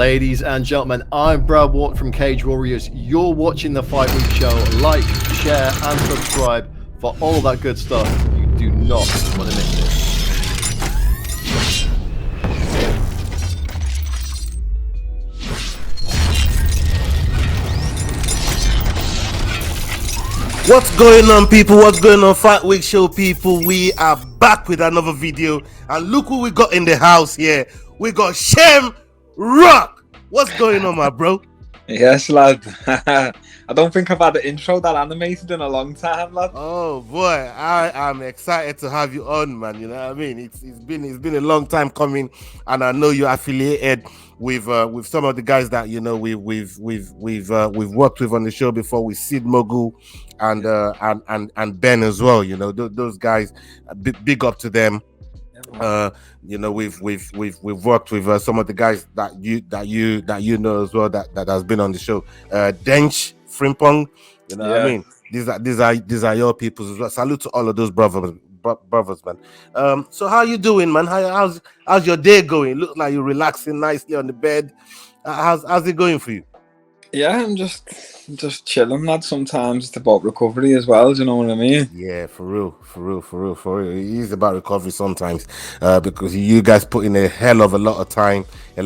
Ladies and gentlemen, I'm Brad Watt from Cage Warriors. You're watching the Fight Week Show. Like, share, and subscribe for all that good stuff. You do not want to miss this. What's going on, people? What's going on, Fight Week Show people? We are back with another video, and look who we got in the house here. We got Shem Rock. What's going on, my bro? Yes, lad. I don't think I've had an intro that animated in a long time, lad. Oh boy, I am excited to have you on, man. You know what I mean? It's been a long time coming, and I know you're affiliated with some of the guys that you know we've worked with on the show before, with Sid Mogul and Ben as well. You know, those guys, big up to them. You know, we've worked with some of the guys that you know as well that has been on the show. Dench, Frimpong, you know what I mean? These are your peoples as well. Salute to all of those brothers, man. So how you doing, man? How's your day going? Look like you're relaxing nicely on the bed. How's it going for you? Yeah, I'm just chilling, lad. Sometimes it's about recovery as well. Do you know what I mean? Yeah, for real. It is about recovery sometimes, because you guys put in a hell of a lot of time, a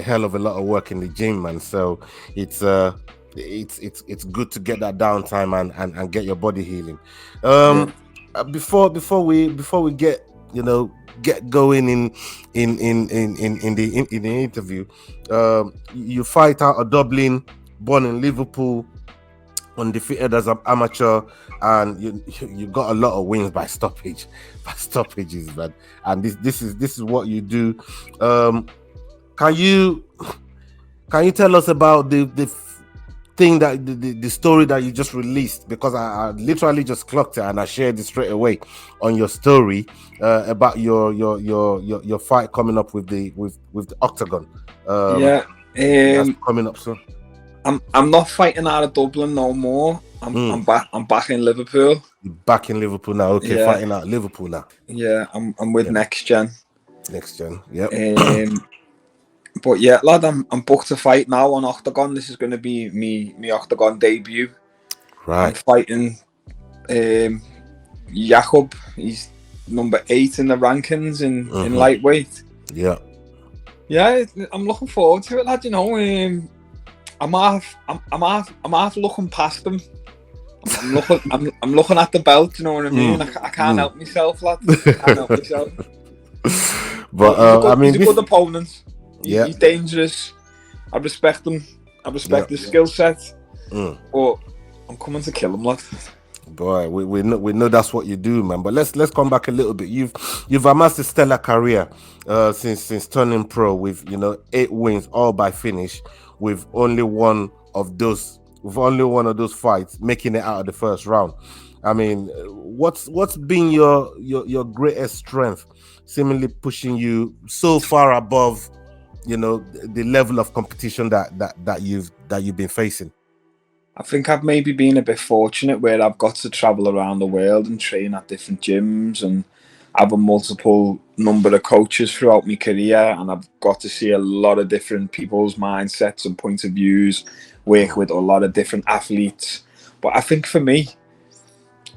hell of a lot of work in the gym, man. So it's good to get that downtime and get your body healing. Before we get going in the interview, you fight out of Dublin, born in Liverpool, undefeated as an amateur, and you got a lot of wins by stoppages, man. And this is what you do. Can you tell us about the thing that the story that you just released? Because I literally just clocked it and I shared it straight away on your story about your fight coming up with the OKTAGON. Coming up soon. I'm not fighting out of Dublin no more. I'm back in Liverpool. You're back in Liverpool now. Okay, yeah. Fighting out of Liverpool now. Yeah, I'm with Next Gen. Yep. But yeah, lad, I'm booked to fight now on OKTAGON. This is going to be me OKTAGON debut. Right. I'm fighting Jakub. He's number 8 in the rankings in lightweight. Yeah. Yeah, I'm looking forward to it, lad. You know, I'm half looking past him. I'm looking at the belt. You know what I mean? I can't help myself, lad. But he's a good opponent. Yeah, he's dangerous. I respect him. I respect his skill set. But I'm coming to kill him, lad. Boy, we know that's what you do, man. But let's come back a little bit. You've amassed a stellar career since turning pro, with 8 wins, all by finish, with only one of those fights making it out of the first round. I mean, what's been your greatest strength, seemingly pushing you so far above the level of competition that you've been facing? I think I've maybe been a bit fortunate where I've got to travel around the world and train at different gyms and have a multiple number of coaches throughout my career, and I've got to see a lot of different people's mindsets and points of views, work with a lot of different athletes. But I think for me,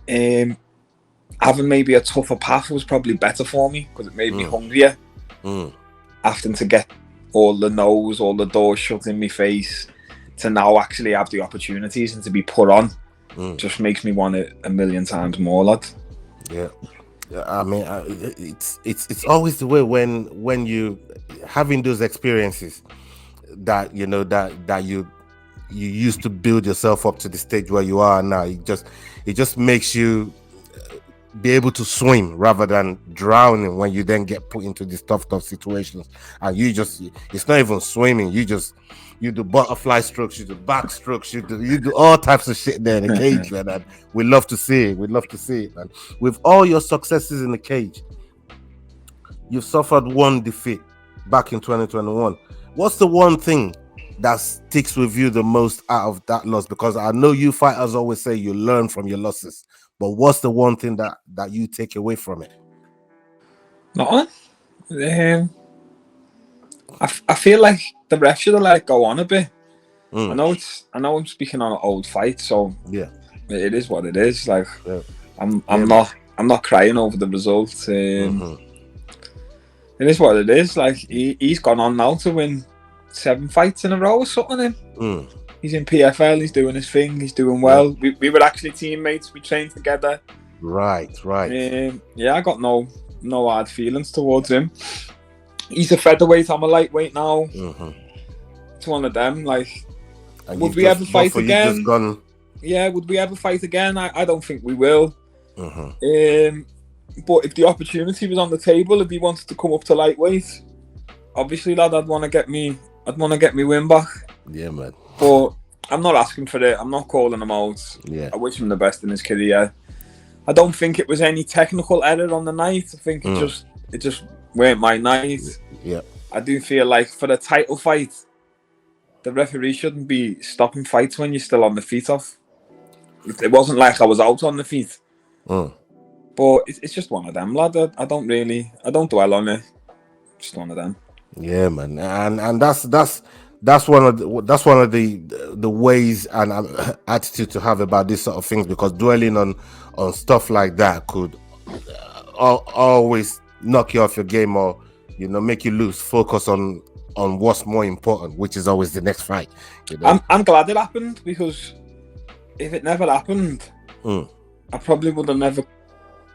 having maybe a tougher path was probably better for me, because it made me hungrier. Having to get all the no's, all the doors shut in my face, to now actually have the opportunities and to be put on, just makes me want it a million times more, lad. Yeah, I mean, it's always the way when you having those experiences that that you used to build yourself up to the stage where you are now. It just makes you be able to swim rather than drowning when you then get put into these tough situations, and it's not even swimming. You do butterfly strokes, you do back strokes, you do all types of shit there in the cage, man. And we love to see it, man. With all your successes in the cage, you've suffered one defeat back in 2021. What's the one thing that sticks with you the most out of that loss? Because I know you fighters always say you learn from your losses, but what's the one thing that you take away from it? Nothing. I feel like the ref should have let it go on a bit. Mm. I know I'm speaking on an old fight, so Yeah. it is what it is. Like Yeah. I'm not crying over the result. Mhm. It is what it is. Like he's gone on now to win 7 fights in a row or something. Mm. He's in PFL. He's doing his thing. He's doing well. We were actually teammates. We trained together. Right. Yeah, I got no hard feelings towards him. He's a featherweight. I'm a lightweight now. Mhm. It's one of them. Like, And would you've we just- ever fight both of you again? just gone. Yeah, would we ever fight again? I don't think we will. Mhm. But if the opportunity was on the table, if he wanted to come up to lightweight, obviously, lad, I'd want to get me win back. Yeah, man. But I'm not asking for it. I'm not calling him out. Yeah. I wish him the best in his career. I don't think it was any technical error on the night. I think it just weren't my night. Yeah. I do feel like for the title fight, the referee shouldn't be stopping fights when you're still on the feet off. It wasn't like I was out on the feet. Mm. But it's just one of them, lad. I don't dwell on it. Just one of them. Yeah, man, and that's one of the ways and attitude to have about this sort of things, because dwelling on stuff like that could always knock you off your game, or make you lose focus on what's more important, which is always the next fight. I'm glad it happened, because if it never happened, I probably would have never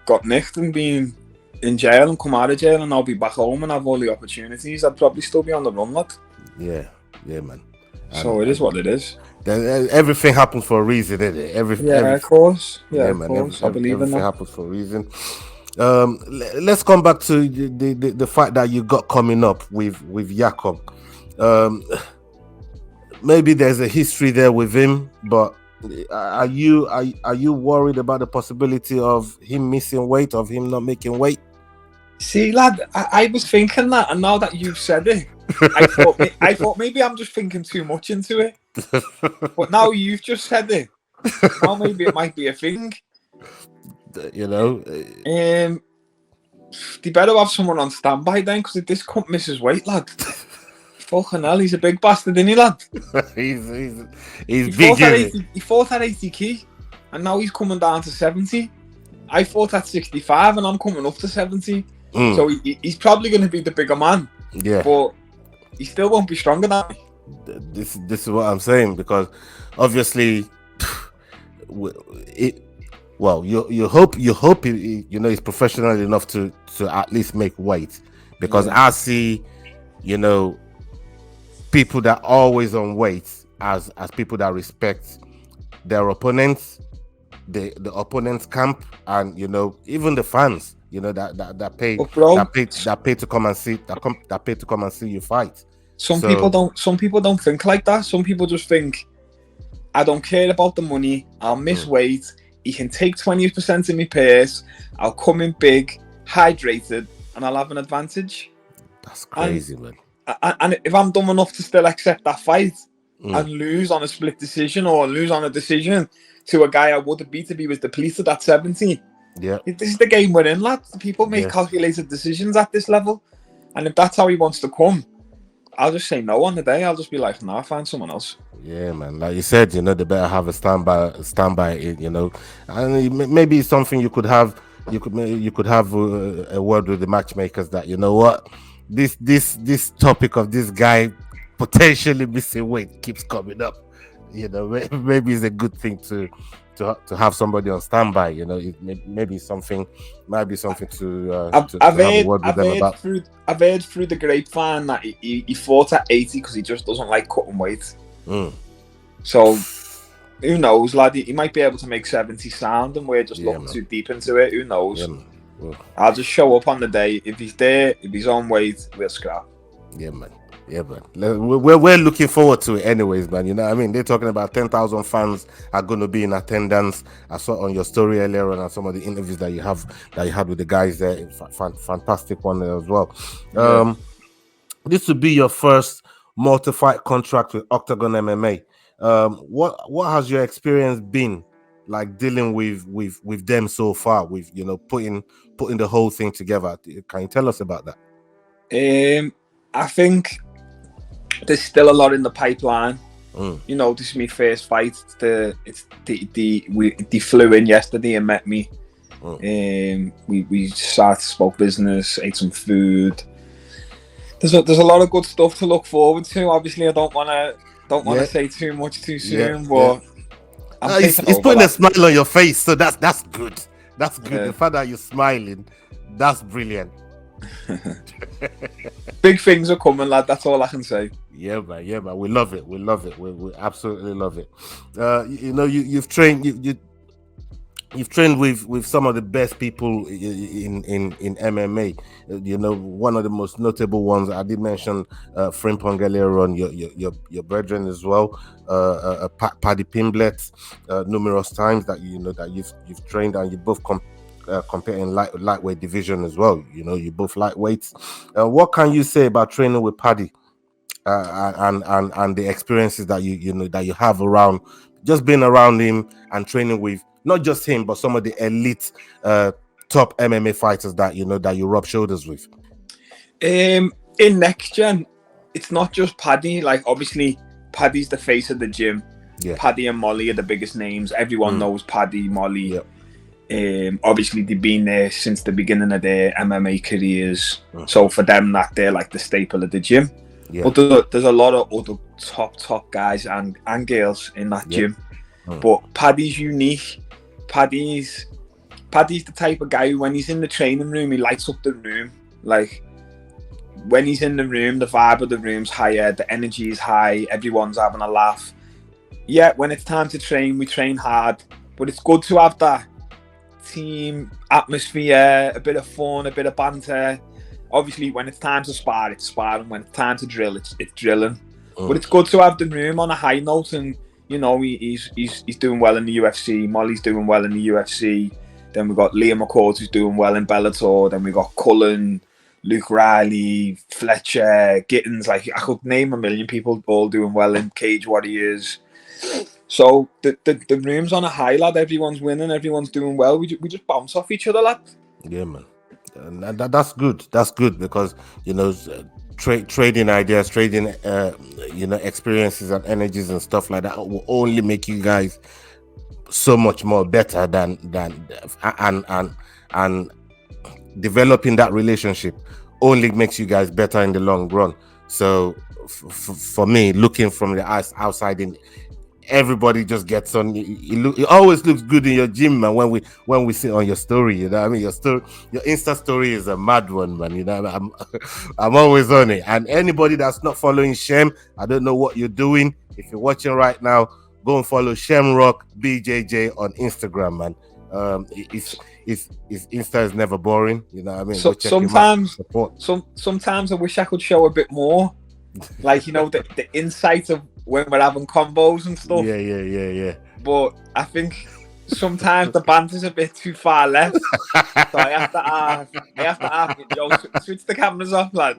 got nicked and been in jail and come out of jail, and I'll be back home and have all the opportunities. I'd probably still be on the run, lad. Yeah, man. So it is what it is. Everything happens for a reason, isn't it? Of course. Yeah, man. of course. I believe in everything that. happens for a reason. Let's come back to the fight that you got coming up with Jakub. Maybe there's a history there with him, but are you worried about the possibility of him missing weight, of him not making weight? See, lad, I was thinking that, and now that you've said it, I thought maybe I'm just thinking too much into it. But now you've just said it, now maybe it might be a thing. You know, they better have someone on standby then, because if this cunt misses weight, lad, fucking hell, he's a big bastard, isn't he, lad? he's big. He fought at 80 key, and now he's coming down to 70. I fought at 65, and I'm coming up to 70. So he's probably going to be the bigger man. Yeah, but he still won't be stronger than me. This is what I'm saying, because obviously, you hope he's professional enough to at least make weight, because I see, people that are always on weight as people that respect their opponents, the opponent's camp, and even the fans, that pay to come and see you fight. Some people don't think like that. Some people just think, I don't care about the money, I'll miss weight, he can take 20% of my purse, I'll come in big, hydrated, and I'll have an advantage. That's crazy, man. And if I'm dumb enough to still accept that fight and lose on a split decision, or lose on a decision to a guy I would have beat if he was depleted at 70, this is the game we're in, lads. People make calculated decisions at this level, and if that's how he wants to come, I'll just say no on the day. I'll just be like, nah, find someone else. Yeah, man. Like you said, they better have a standby. And maybe it's something you could have. You could have a word with the matchmakers that, what, this topic of this guy potentially missing weight keeps coming up. Maybe it's a good thing to have somebody on standby. Maybe something to have a word with them about. I've heard through the grapevine that he fought at 80 because he just doesn't like cutting weight. So who knows, lad? He might be able to make 70 sound, and we're just looking too deep into it. Who knows? I'll just show up on the day. If he's there, if he's on weight, we'll scrap. Yeah, man. We're looking forward to it anyways, man. I mean, they're talking about 10,000 fans are going to be in attendance. I saw on your story earlier on, and some of the interviews that you had with the guys there. Fantastic one there as well. This would be your first multi-fight contract with OKTAGON MMA. What has your experience been like dealing with them so far? With putting the whole thing together. Can you tell us about that? I think there's still a lot in the pipeline. Mm. You know, this is my first fight. They flew in yesterday and met me. We sat, spoke business, ate some food. There's a lot of good stuff to look forward to. Obviously, I don't want to say too much too soon, but he's putting a smile on your face, so that's good. That's good. Yeah. The fact that you're smiling, that's brilliant. Big things are coming, lad. That's all I can say. Yeah, man. We love it. We absolutely love it. You know, you've trained you've trained with some of the best people in MMA. You know, one of the most notable ones I did mention, Frimpong earlier on. Your brethren as well, Paddy Pimblett, numerous times that you've trained, and you both compete in lightweight division as well. You know, you both lightweights. What can you say about training with Paddy and the experiences that you have around just being around him and training with not just him but some of the elite top MMA fighters that you rub shoulders with? In next gen, it's not just Paddy. Like, obviously Paddy's the face of the gym. Yeah. Paddy and Molly are the biggest names. Everyone knows Paddy, Molly. Yep. Obviously they've been there since the beginning of their MMA careers. So for them, that they're like the staple of the gym. Yeah. But there's a lot of other top guys and girls in that gym. But Paddy's unique. Paddy's the type of guy who, when he's in the training room, he lights up the room. Like, when he's in the room, the vibe of the room's higher, the energy is high, everyone's having a laugh. Yeah, when it's time to train, we train hard, but it's good to have that team atmosphere, a bit of fun, a bit of banter. Obviously, when it's time to spar, it's sparring. When it's time to drill, it's drilling. But it's good to have the room on a high note, and you know, he's doing well in the UFC. Molly's doing well in the UFC. Then we've got Liam McCord, who's doing well in Bellator. Then we've got Cullen, Luke Riley, Fletcher, Gittins. Like, I could name a million people all doing well in Cage Warriors. So the room's on a high, lad. Everyone's winning. Everyone's doing well. We just bounce off each other, lad. Yeah, man. And that's good. That's good because, you know, trading ideas, trading experiences and energies and stuff like that will only make you guys so much more better than developing that relationship only makes you guys better in the long run. So for me, looking from the outside in, everybody just gets on. It always looks good in your gym, man. When we see on your story, you know what I mean, your Insta story is a mad one, man. You know, I'm always on it. And anybody that's not following Shem, I don't know what you're doing. If you're watching right now, go and follow Shem Rock BJJ on Instagram, man. His Insta is never boring. You know what I mean? So, sometimes I wish I could show a bit more, like, you know, the insight of when we're having combos and stuff. Yeah. But I think sometimes the banter's a bit too far left. So I have to ask it, yo, switch the cameras off, lad.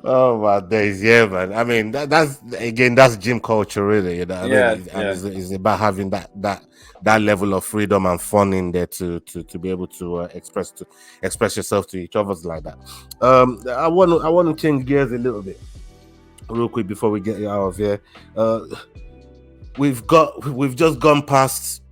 Oh my days, yeah, man. I mean, that's gym culture, really. You know what I mean? It's about having that level of freedom and fun in there to be able to express yourself to each other's like that. I want to change gears a little bit, real quick, before we get you out of here. We've just gone past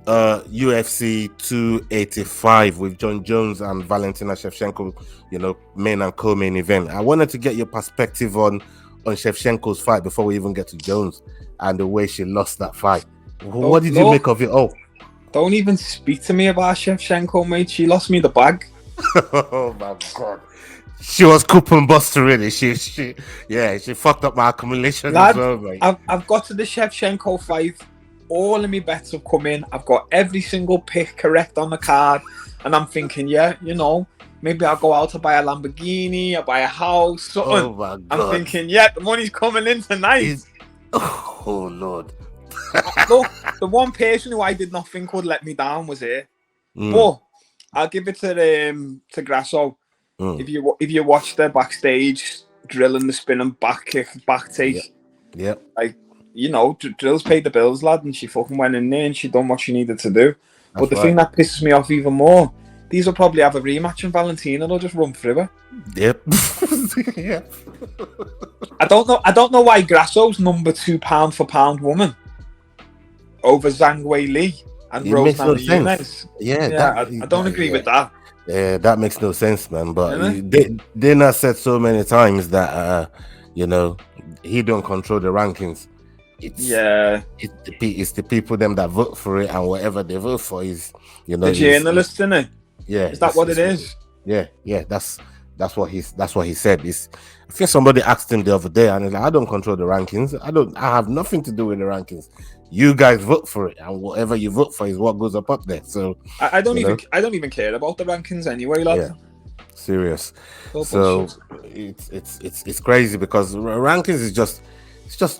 UFC 285 with Jon Jones and Valentina Shevchenko, you know, main and co-main event. I wanted to get your perspective on Shevchenko's fight before we even get to Jones and the way she lost that fight. What did you make of it? Oh, don't even speak to me about Shevchenko, mate. She lost me the bag. Oh my god. She was coupon buster, really. She fucked up my accumulation, lad, as well, mate. I've got to the Shevchenko fight. All of my bets have come in. I've got every single pick correct on the card, and I'm thinking, yeah, you know, maybe I'll go out to buy a Lamborghini, I'll buy a house, something. Oh my god. I'm thinking, yeah, the money's coming in tonight. Oh Lord. Look, the one person who I did not think would let me down was her. But I'll give it to Grasso. If you watched her backstage drilling the spinning back kick, back take, yeah, like, you know, drills paid the bills, lad, and she fucking went in there and she done what she needed to do. But the thing that pisses me off even more, these will probably have a rematch, and Valentina will just run through her. Yep. Yep. I don't know why Grasso's number 2 pound for pound woman over Zhang Wei Li and It Rose makes no Namajunas. sense. Yeah, I don't agree with that. Yeah, that makes no sense, man. But Really? Dana said so many times that you know, he don't control the rankings. It's the people them that vote for it, and whatever they vote for is, you know, the journalists, isn't it? Yeah, is that what it is? Yeah, that's what he said. I think somebody asked him the other day, and he's like, I don't control the rankings. I have nothing to do with the rankings. You guys vote for it, and whatever you vote for is what goes up there. So I don't even care about the rankings anyway, lad. Yeah, serious. So it's crazy because rankings is just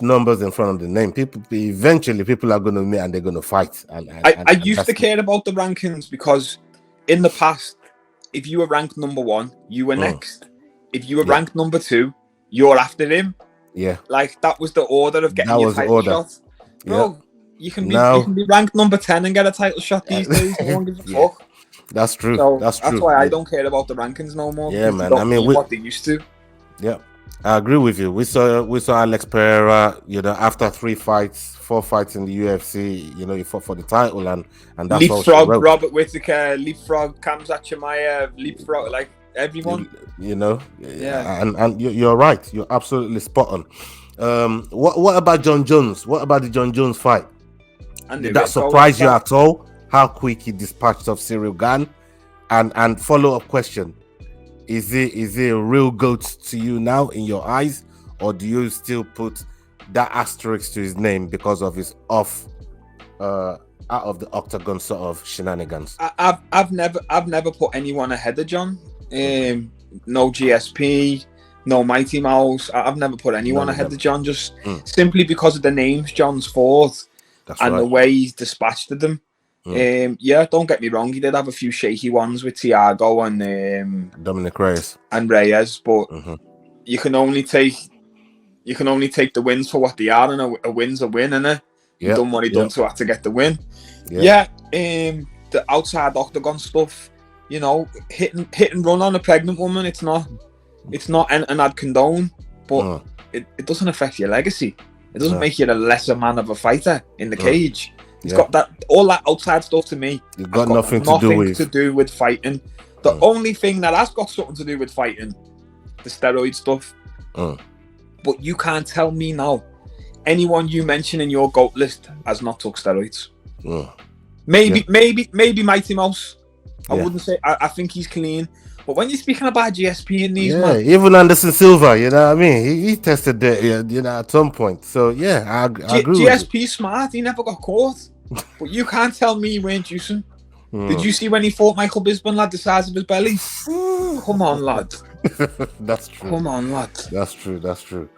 numbers in front of the name. Eventually people are going to meet and they're going to fight. I used to care about the rankings because in the past, if you were ranked number 1, you were next. If you were ranked number 2, you're after him. Yeah, like that was the order of getting your title shot. Bro, you can be ranked number 10 and get a title shot these days. No one gives a fuck. That's true. So that's true. That's why I don't care about the rankings no more. Yeah, man. I mean, what they used to. Yeah, I agree with you. We saw Alex Pereira, you know, after 4 fights in the UFC, you know, he fought for the title, and that's leapfrog Robert Whittaker, leapfrog Khamzat Chimaev, leapfrog like everyone. You know, and you're right. You're absolutely spot on. What about Jon Jones? What about the Jon Jones fight? Did that surprise you at all? How quick he dispatched of Ciryl Gane? And follow-up question: Is he a real GOAT to you now in your eyes, or do you still put that asterisk to his name because of his out of the octagon sort of shenanigans? I've never put anyone ahead of Jon. No GSP, no Mighty Mouse. I've never put anyone ahead of Jon, just simply because of the names Jon's fought and the way he's dispatched them. Yeah, don't get me wrong, he did have a few shaky ones with Thiago and Dominic Reyes, but you can only take the wins for what they are, and a win's a win, innit? He done what he done to get the win. The outside octagon stuff, you know, hit and run on a pregnant woman, it's not and I'd condone, but it doesn't affect your legacy. It doesn't make you a lesser man of a fighter in the cage. It's got all that outside stuff to me. You've got nothing to do with fighting. The only thing that has got something to do with fighting, the steroid stuff. But you can't tell me now, anyone you mention in your GOAT list has not took steroids. Maybe Mighty Mouse. I wouldn't say. I think he's clean. But when you're speaking about GSP in these, even Anderson Silva, you know what I mean? He tested it, you know, at some point. So I agree. GSP smart. He never got caught. But you can't tell me he weren't juicing. Did you see when he fought Michael Bisping, lad, the size of his belly? Come on, lad. That's true. Come on, lad. That's true.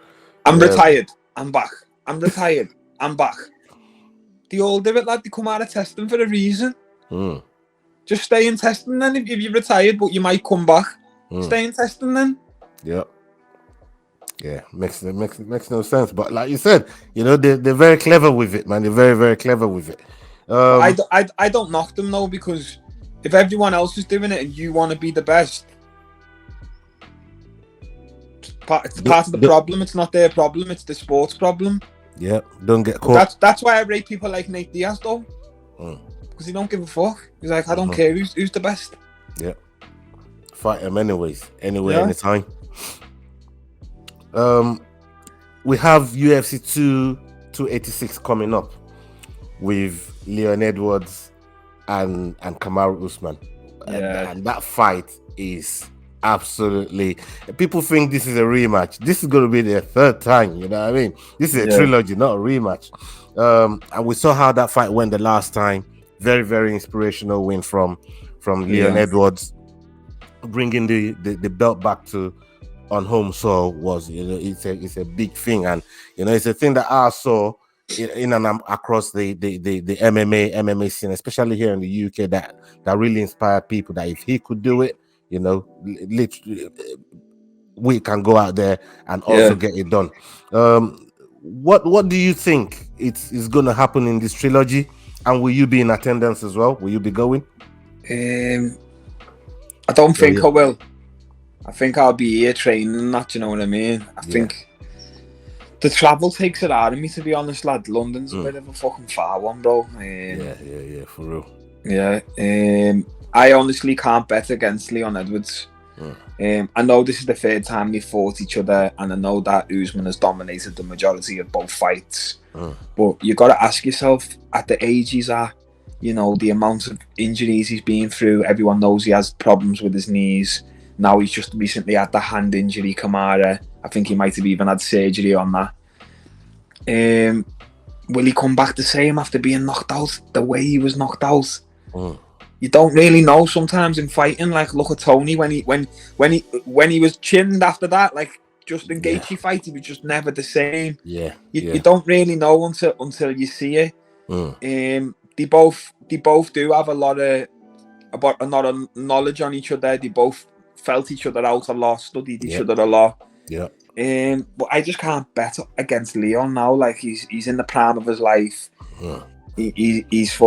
I'm retired. I'm back. I'm retired. I'm back. They all do it, lad. They come out of testing for a reason. Just stay in testing then. If you're retired, but you might come back. Stay in testing then. Yeah, makes no sense. But like you said, you know, they're very clever with it, man. They're very, very clever with it. I don't knock them though, because if everyone else is doing it and you want to be the best, it's part of the problem. It's not their problem. It's the sports problem. Yeah, don't get caught. That's why I rate people like Nate Diaz though, because he don't give a fuck. He's like, I don't care who's the best. Yeah, fight him anyways, anytime. We have UFC 286 coming up with Leon Edwards and Kamaru Usman. And that fight is absolutely, people think this is a rematch. This is going to be their third time, you know what I mean? This is a trilogy, not a rematch. And we saw how that fight went the last time. Very, very inspirational win from Leon Edwards, bringing the belt back to on home soil was, you know, it's a big thing, and you know, it's a thing that I saw in and across the MMA scene, especially here in the UK, that really inspired people. That if he could do it, you know, literally, we can go out there and also get it done. What do you think is going to happen in this trilogy? And will you be in attendance as well? Will you be going? I don't think I will. I think I'll be here training that, you know what I mean? I think the travel takes it out of me, to be honest, lad. London's a bit of a fucking far one, bro. Yeah, for real. Yeah, I honestly can't bet against Leon Edwards. I know this is the third time they fought each other, and I know that Usman has dominated the majority of both fights. But you got to ask yourself, at the age he's at, you know, the amount of injuries he's been through, everyone knows he has problems with his knees. Now he's just recently had the hand injury, Kamaru. I think he might have even had surgery on that. Will he come back the same after being knocked out the way he was knocked out? You don't really know sometimes in fighting. Like, look at Tony when he was chinned after that, like Justin Gaethje fight, he was just never the same. You don't really know until you see it. They both do have a lot of knowledge on each other. They both felt each other out a lot, studied each other a lot. But I just can't bet against Leon now. Like, he's in the prime of his life. He's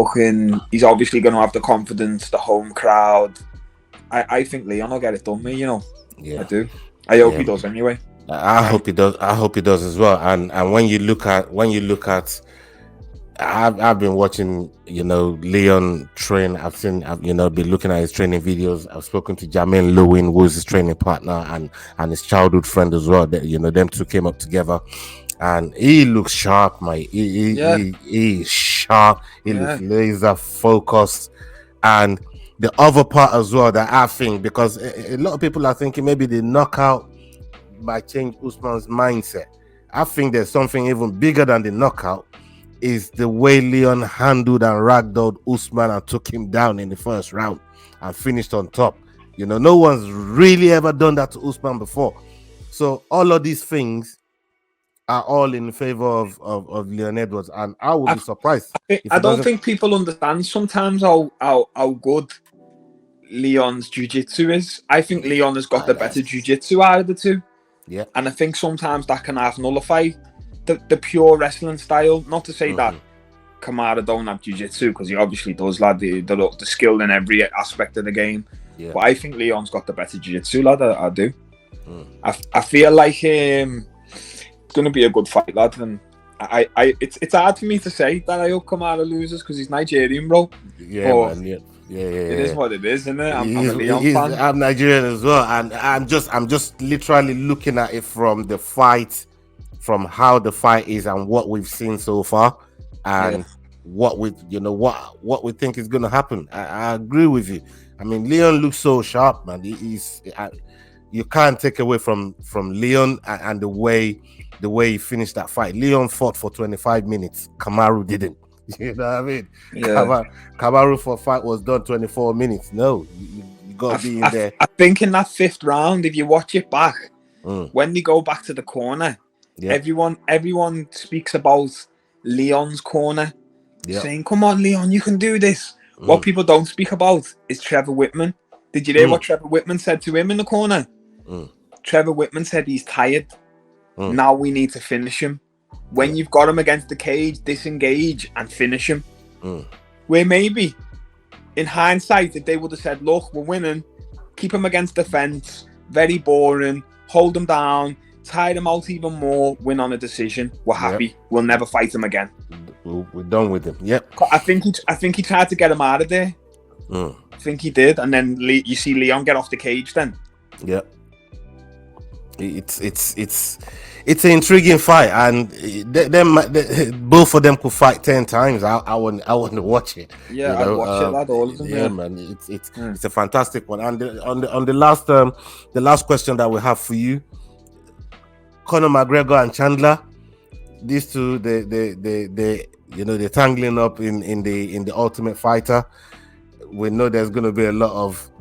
obviously going to have the confidence, the home crowd. I think Leon will get it done, you know. I do. I hope he does anyway. I hope he does. I hope he does as well. And when you look at, I've been watching, you know, Leon train. I've been looking at his training videos. I've spoken to Jermaine Lewin, who is his training partner and his childhood friend as well. That, you know, them two came up together. And he looks sharp, mate. He's sharp. He looks laser focused. And the other part as well that I think, because a lot of people are thinking maybe the knockout might change Usman's mindset. I think there's something even bigger than the knockout, is the way Leon handled and ragdolled Usman and took him down in the first round and finished on top. You know, no one's really ever done that to Usman before. So all of these things are all in favor of Leon Edwards, and I would be surprised. I don't think people understand sometimes how good Leon's jiu-jitsu is. I think Leon has got the better jiu-jitsu out of the two. Yeah. And I think sometimes that can half nullify the pure wrestling style. Not to say that Kamaru don't have jiu-jitsu, because he obviously does, lad. The skill in every aspect of the game. Yeah. But I think Leon's got the better jiu-jitsu, lad. I do. I feel like it's going to be a good fight, lad. And it's hard for me to say that I hope Kamaru loses, because he's Nigerian, bro. Yeah, but man. Yeah. It is what it is, isn't it? I'm a Leon fan. I'm Nigerian as well, and I'm just literally looking at it from the fight, from how the fight is and what we've seen so far, and what we think is going to happen. I agree with you. I mean, Leon looks so sharp, man. You can't take away from Leon and the way he finished that fight. Leon fought for 25 minutes. Kamaru didn't. You know what I mean? Yeah. Kamaru for fight was done 24 minutes. No, you got to be in there. I think in that fifth round, if you watch it back, when they go back to the corner, everyone speaks about Leon's corner, saying, "Come on, Leon, you can do this." What people don't speak about is Trevor Whitman. Did you hear what Trevor Whitman said to him in the corner? Trevor Whitman said he's tired. Now we need to finish him. When you've got him against the cage, disengage and finish him. Where maybe, in hindsight, if they would have said, look, we're winning, keep him against the fence, very boring, hold him down, tire him out even more, win on a decision, we're happy. We'll never fight him again. We're done with him. I think he tried to get him out of there. I think he did. And then you see Leon get off the cage then. It's an intriguing fight, and both of them could fight 10 times. I want to watch it. I'd watch it, lad, all of them. Yeah, man, it's a fantastic one. And on the last question that we have for you, Conor McGregor and Chandler, these two, they're tangling up in the Ultimate Fighter. We know there's going to be a lot of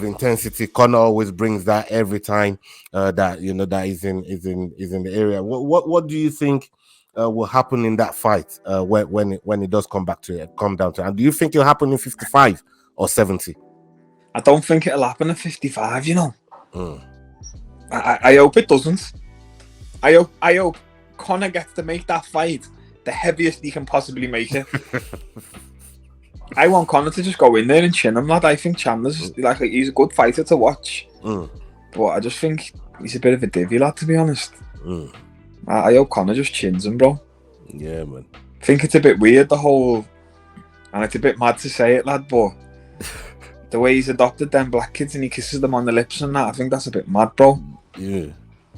intensity. Conor always brings that every time that is in the area. What do you think will happen in that fight when it does come down to it? And do you think it'll happen in 55 or 70? I don't think it'll happen at 55. I hope it doesn't. I hope Conor gets to make that fight the heaviest he can possibly make it. I want Conor to just go in there and chin him, lad. I think Chandler's like he's a good fighter to watch, but I just think he's a bit of a divvy, lad. To be honest, I hope Conor just chins him, bro. Yeah, man. I think it's a bit weird, the whole, and it's a bit mad to say it, lad, but the way he's adopted them black kids and he kisses them on the lips and that, I think that's a bit mad, bro. Yeah.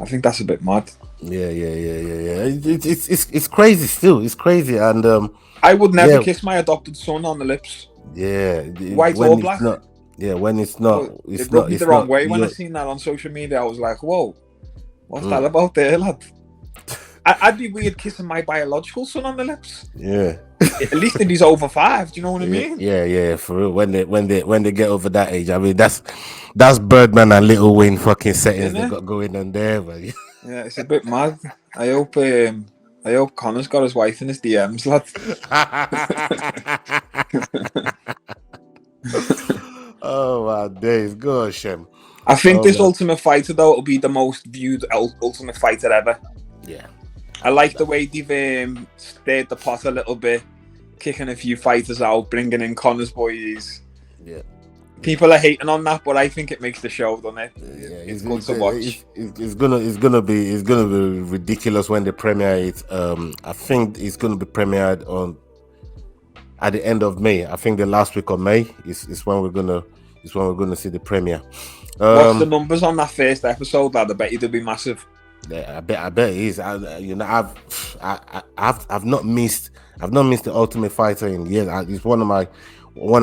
I think that's a bit mad. Yeah. It's crazy still. It's crazy, and I would never kiss my adopted son on the lips. Yeah, white or black. When it's not, it rubbed me the wrong way when I seen that on social media. I was like, whoa, what's that about there, lad? I'd be weird kissing my biological son on the lips. Yeah. At least if he's over 5, do you know what I mean? Yeah, for real. When they get over that age, I mean that's Birdman and Little Wayne fucking settings they got going on there, man. Yeah, it's a bit mad. I hope Conor's got his wife in his DMs, lad. Oh my days, go on, Shem. I think this Ultimate Fighter though will be the most viewed Ultimate Fighter ever. Yeah. I like the way they've stirred the pot a little bit, kicking a few fighters out, bringing in Conor's boys. Yeah. People are hating on that, but I think it makes the show, doesn't it? Yeah, it's good to watch. It's gonna be ridiculous when they premiere it. I think it's gonna be premiered at the end of May. I think the last week of May is when we're gonna see the premiere. What's the numbers on that first episode, lad? I bet you they'll be massive. Yeah, I bet it is. I've not missed the Ultimate Fighter in years. It's one of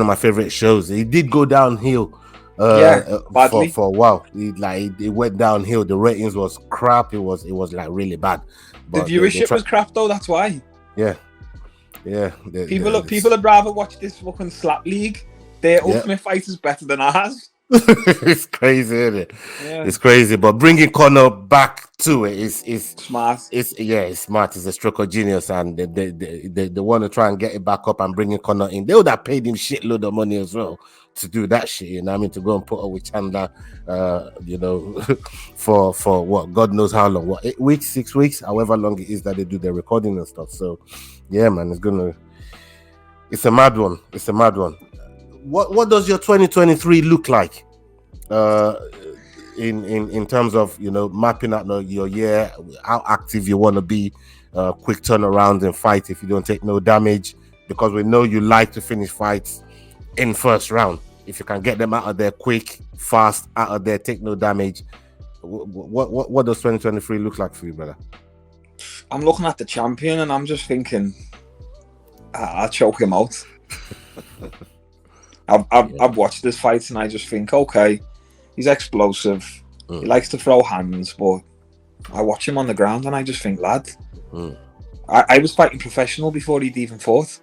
my favorite shows. It did go downhill for a while. It went downhill. The ratings was crap. It was like really bad. But the viewership was crap though. That's why. Yeah. People would rather watch this fucking slap league. Their Ultimate Fighter's better than ours. It's crazy, isn't it? Yeah. It's crazy, but bringing Conor back to it is smart. It's smart. It's a stroke of genius, and they want to try and get it back up and bringing Conor in. They would have paid him shitload of money as well to do that shit. You know what I mean? To go and put up with Chandler, for what God knows how long, 8 weeks, 6 weeks, however long it is that they do their recording and stuff. So, yeah, man, it's a mad one. It's a mad one. What does your 2023 look like in terms of mapping out your year, how active you want to be, quick turnaround and fight if you don't take no damage, because we know you like to finish fights in first round. If you can get them out of there quick, fast, out of there, take no damage, what does 2023 look like for you, brother? I'm looking at the champion and I'm just thinking I'll choke him out. I've watched this fight and I just think, okay, he's explosive. He likes to throw hands, but I watch him on the ground and I just think, lad, I was fighting professional before he'd even fought.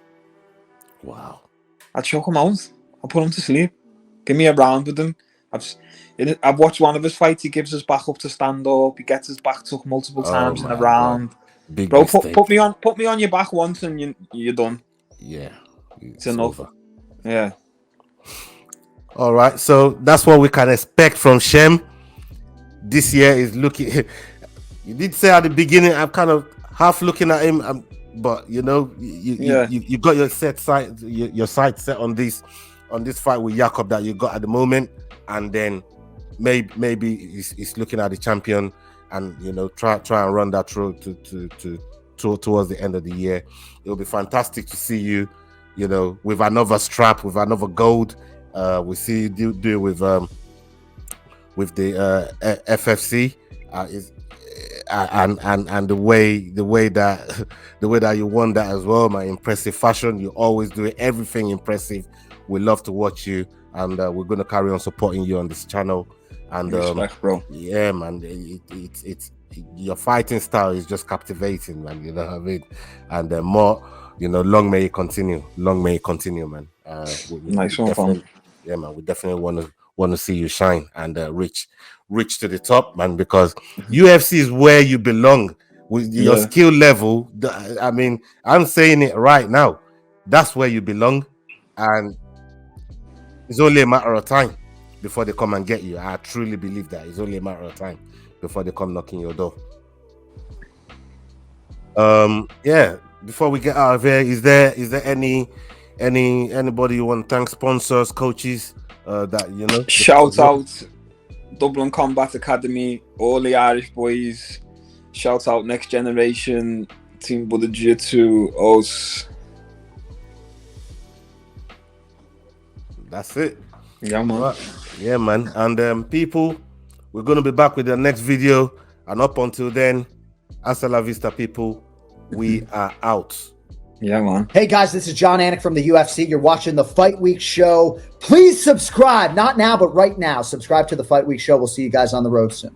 Wow. I'd choke him out. I'll put him to sleep. Give me a round with him. I've watched one of his fights. He gives his back up to stand up. He gets his back took multiple times in a round. Bro, put me on your back once and you're done. Yeah. It's enough. Over. Yeah. All right, so that's what we can expect from Shem. This year is looking. You did say at the beginning, I'm kind of half looking at him, but you got your sight set on this fight with Jakub that you got at the moment, and then maybe he's looking at the champion, and try and run that road to towards the end of the year. It'll be fantastic to see you, with another strap, with another gold. We see you do with the FFC, and the way that you won that as well, my impressive fashion. You always do everything impressive. We love to watch you, and we're going to carry on supporting you on this channel. And respect, bro. Yeah, man, it's your fighting style is just captivating, man. You know what I mean? And more, long may it continue. Long may it continue, man. Nice one, fam. Yeah, man, we definitely want to see you shine and reach to the top, man, because UFC is where you belong with your skill level. I mean, I'm saying it right now. That's where you belong, and it's only a matter of time before they come and get you. I truly believe that it's only a matter of time before they come knocking your door. Before we get out of here, is there Anybody you want to thank, sponsors, coaches, that you know? Shout out Dublin Combat Academy, all the Irish boys. Shout out Next Generation, Team Buddha Jiu-Jitsu, us. That's it. Yeah, man. Right. Yeah, man. And people, we're gonna be back with the next video. And up until then, hasta la vista, people. We are out. Yeah, man. Hey guys, this is John Anik from the UFC. You're watching the Fight Week Show. Please subscribe. Not now, but right now. Subscribe to the Fight Week Show. We'll see you guys on the road soon.